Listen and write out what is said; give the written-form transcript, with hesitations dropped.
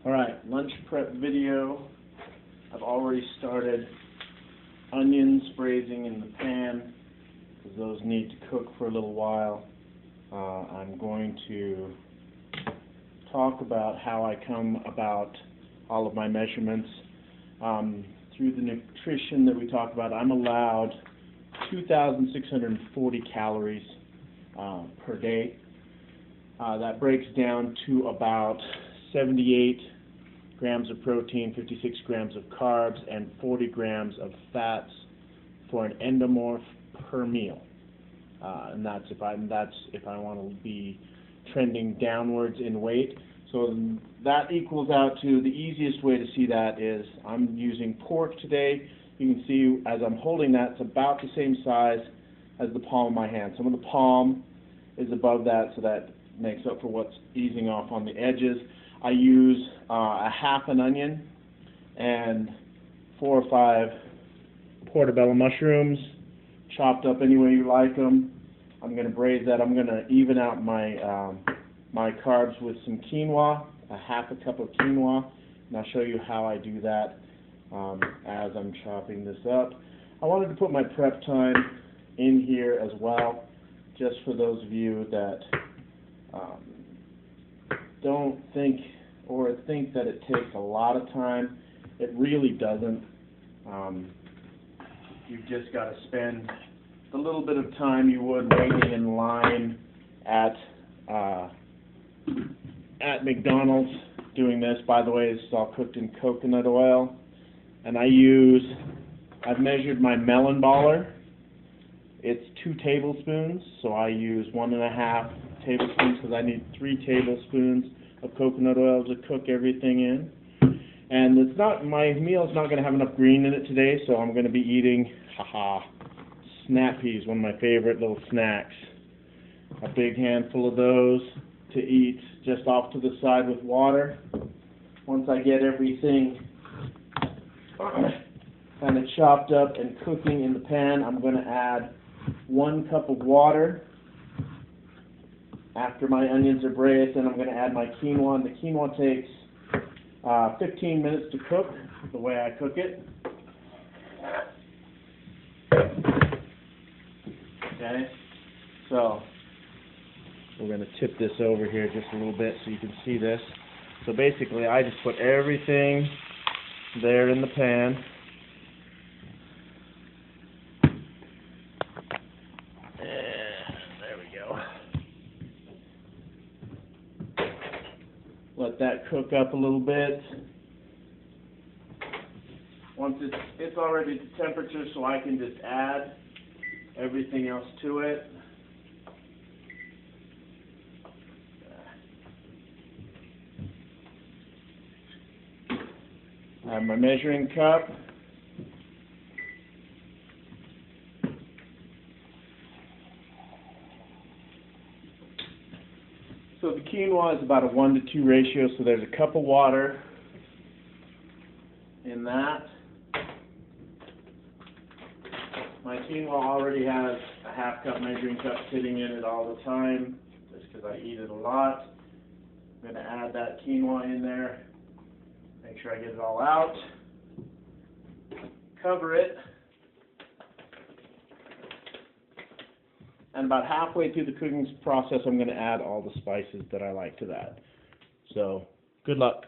Alright, lunch prep video. I've already started onions braising in the pan because those need to cook for a little while. I'm going to talk about how I come about all of my measurements. Through the nutrition that we talked about, I'm allowed 2,640 calories per day. That breaks down to about 78 grams of protein, 56 grams of carbs, and 40 grams of fats for an endomorph per meal. And that's if I want to be trending downwards in weight. So that equals out to, the easiest way to see that is I'm using pork today. You can see as I'm holding that, it's about the same size as the palm of my hand. Some of the palm is above that, so that makes up for what's easing off on the edges. I use a half an onion and 4 or 5 portobello mushrooms, chopped up any way you like them. I'm going to braise that. I'm going to even out my my carbs with some quinoa, a half a cup of quinoa, and I'll show you how I do that as I'm chopping this up. I wanted to put my prep time in here as well, just for those of you that don't think or think that it takes a lot of time. It really doesn't. You've just got to spend the little bit of time you would waiting in line at McDonald's doing this. By the way, this is all cooked in coconut oil. And I've measured my melon baller. It's 2 tablespoons, so I use 1.5 tablespoons because I need 3 tablespoons of coconut oil to cook everything in. And it's not, my meal is not going to have enough green in it today, so I'm going to be eating, snap peas, one of my favorite little snacks. A big handful of those to eat just off to the side with water. Once I get everything kind of chopped up and cooking in the pan, I'm going to add 1 cup of water after my onions are braised, and I'm going to add my quinoa. And the quinoa takes 15 minutes to cook, the way I cook it. Okay, so we're going to tip this over here just a little bit so you can see this. So basically, I just put everything there in the pan. There we go. Let that cook up a little bit. Once it's already to temperature, so I can just add everything else to it. I have my measuring cup. So the quinoa is about a 1-to-2 ratio, so there's a cup of water in that. My quinoa already has a 1/2 cup measuring cup sitting in it all the time, just because I eat it a lot. I'm going to add that quinoa in there. Make sure I get it all out. Cover it. And about halfway through the cooking process, I'm going to add all the spices that I like to that. So, good luck.